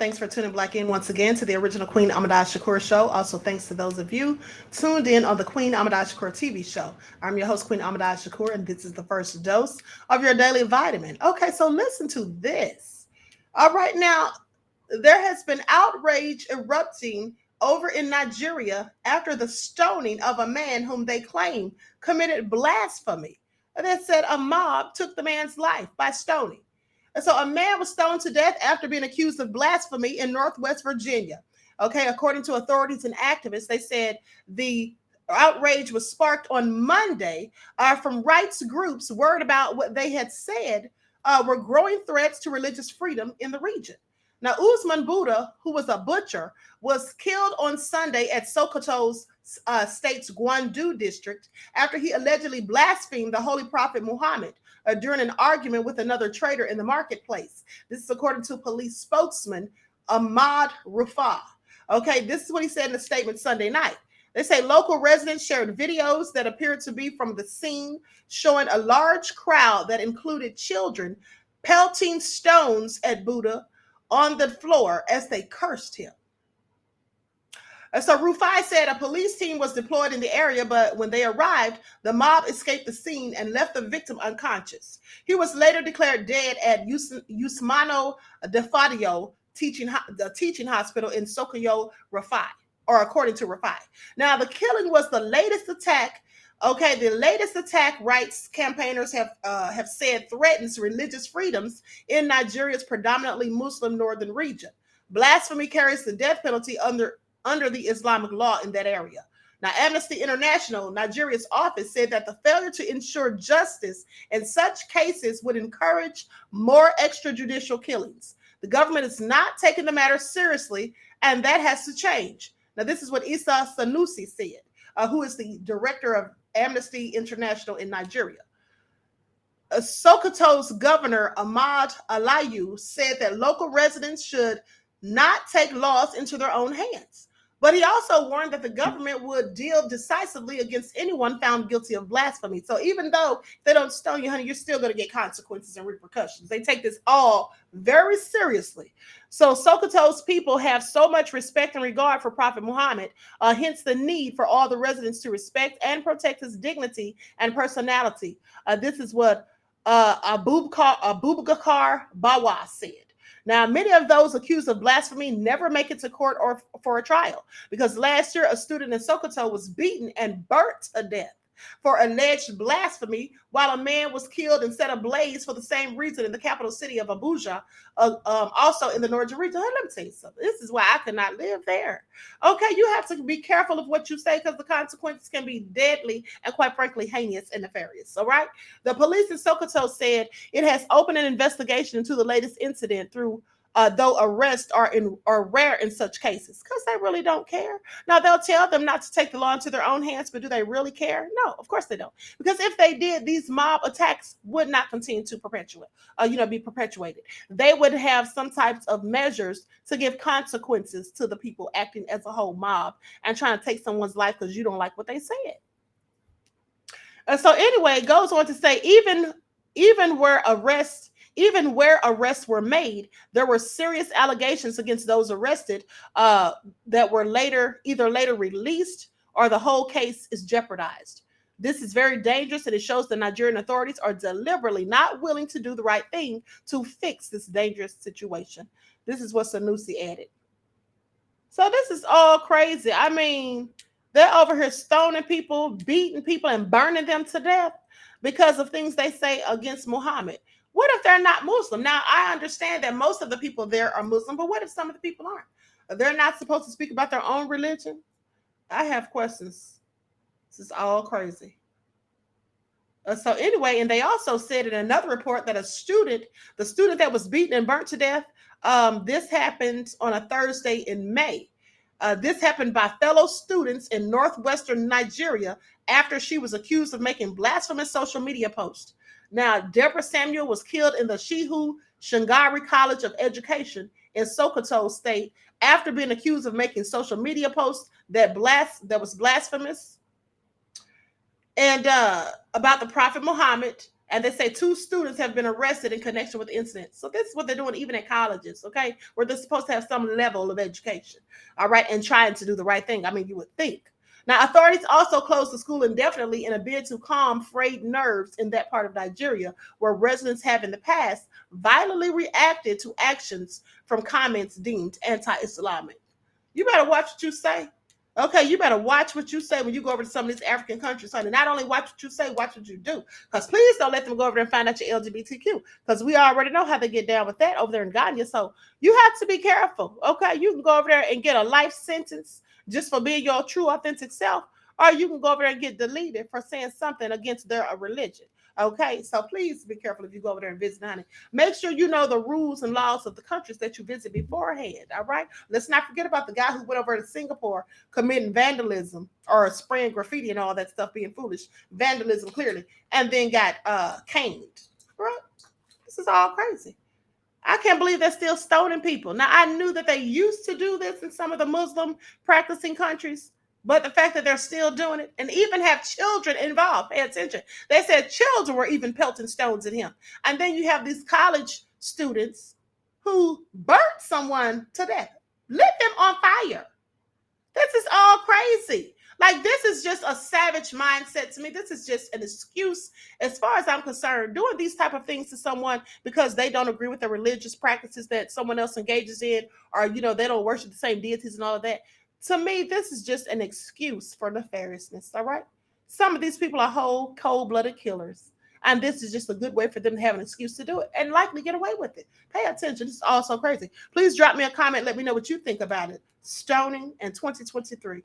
Thanks for tuning back in once again to the original Queen Ahmadiyyah Shakur show. Also, thanks to those of you tuned in on the Queen Ahmadiyyah Shakur TV show. I'm your host, Queen Ahmadiyyah Shakur, and this is the first dose of your daily vitamin. Okay, so listen to this. All right, now, there has been outrage erupting over in Nigeria after the stoning of a man whom they claim committed blasphemy. They said a mob took the man's life by stoning. And so a man was stoned to death after being accused of blasphemy in Northwest Virginia. Okay, according to authorities and activists, they said the outrage was sparked on Monday from rights groups worried about what they had said were growing threats to religious freedom in the region. Now, Usman Buddha, who was a butcher, was killed on Sunday at Sokoto's state's Gwandu district after he allegedly blasphemed the Holy Prophet Muhammad during an argument with another trader in the marketplace. This is according to police spokesman Ahmad Rufa. Okay, this is what he said in a statement Sunday night. They say local residents shared videos that appeared to be from the scene showing a large crowd that included children pelting stones at Buddha on the floor as they cursed him. So Rufai said a police team was deployed in the area, but when they arrived, the mob escaped the scene and left the victim unconscious. He was later declared dead at Usmano Defadio teaching hospital in Sokoyo, Rufai, or according to Rufai. Now, the killing was the latest attack. Okay, the latest attack, rights campaigners have said, threatens religious freedoms in Nigeria's predominantly Muslim northern region. Blasphemy carries the death penalty under the Islamic law in that area. Now, Amnesty International, Nigeria's office, said that the failure to ensure justice in such cases would encourage more extrajudicial killings. The government is not taking the matter seriously, and that has to change. Now, this is what Isa Sanusi said, who is the director of Amnesty International in Nigeria. Sokoto's governor, Ahmad Alayu, said that local residents should not take laws into their own hands. But he also warned that the government would deal decisively against anyone found guilty of blasphemy. So even though they don't stone you, honey, you're still going to get consequences and repercussions. They take this all very seriously. So Sokoto's people have so much respect and regard for Prophet Muhammad, hence the need for all the residents to respect and protect his dignity and personality. This is what Abubakar Bawa said. Now, many of those accused of blasphemy never make it to court or for a trial because last year a student in Sokoto was beaten and burnt to death for alleged blasphemy, while a man was killed and set ablaze for the same reason in the capital city of Abuja, also in the northern region. Hey, let me tell you something. This is why I could not live there. Okay, you have to be careful of what you say because the consequences can be deadly and, quite frankly, heinous and nefarious. All right? The police in Sokoto said it has opened an investigation into the latest incident though arrests are rare in such cases because they really don't care. Now, they'll tell them not to take the law into their own hands, but do they really care? No, of course they don't. Because if they did, these mob attacks would not continue to be perpetuated. They would have some types of measures to give consequences to the people acting as a whole mob and trying to take someone's life because you don't like what they said. So anyway, it goes on to say even where arrests were made, there were serious allegations against those arrested that were later released or the whole case is jeopardized. This is very dangerous, and it shows the Nigerian authorities are deliberately not willing to do the right thing to fix this dangerous situation. This is what Sanusi added. So this is all crazy. I mean, they're over here stoning people, beating people, and burning them to death because of things they say against Muhammad. What if they're not Muslim? Now, I understand that most of the people there are Muslim, but what if some of the people aren't? They're not supposed to speak about their own religion? I have questions. This is all crazy. So anyway, and they also said in another report that the student that was beaten and burnt to death, this happened on a Thursday in May. This happened by fellow students in northwestern Nigeria after she was accused of making blasphemous social media posts. Now, Deborah Samuel was killed in the Shehu Shingari College of Education in Sokoto State after being accused of making social media posts that was blasphemous and about the Prophet Muhammad And they say 2 students have been arrested in connection with the incident. So this is what they're doing even at colleges, okay? Where they're supposed to have some level of education, all right, and trying to do the right thing. I mean, you would think. Now, authorities also closed the school indefinitely in a bid to calm frayed nerves in that part of Nigeria, where residents have in the past violently reacted to actions from comments deemed anti-Islamic. You better watch what you say. Okay, you better watch what you say when you go over to some of these African countries, honey. Not only watch what you say, watch what you do. Because please don't let them go over there and find out you're LGBTQ. Because we already know how they get down with that over there in Ghana. So you have to be careful. Okay, you can go over there and get a life sentence just for being your true, authentic self, or you can go over there and get deleted for saying something against their religion. Okay, so please be careful if you go over there and visit, honey. Make sure you know the rules and laws of the countries that you visit beforehand. All right, let's not forget about the guy who went over to Singapore committing vandalism or spraying graffiti and all that stuff, being foolish, vandalism clearly, and then got caned. Right? This is all crazy. I can't believe they're still stoning people. Now, I knew that they used to do this in some of the Muslim practicing countries, but the fact that they're still doing it and even have children involved, pay attention. They said children were even pelting stones at him. And then you have these college students who burnt someone to death, lit them on fire. This is all crazy. Like, this is just a savage mindset to me. This is just an excuse, as far as I'm concerned, doing these type of things to someone because they don't agree with the religious practices that someone else engages in, or, they don't worship the same deities and all of that. To me, this is just an excuse for nefariousness, all right? Some of these people are whole, cold-blooded killers. And this is just a good way for them to have an excuse to do it and likely get away with it. Pay attention. This is all so crazy. Please drop me a comment. Let me know what you think about it. Stoning in 2023.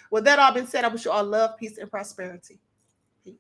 With that all being said, I wish you all love, peace, and prosperity. Peace.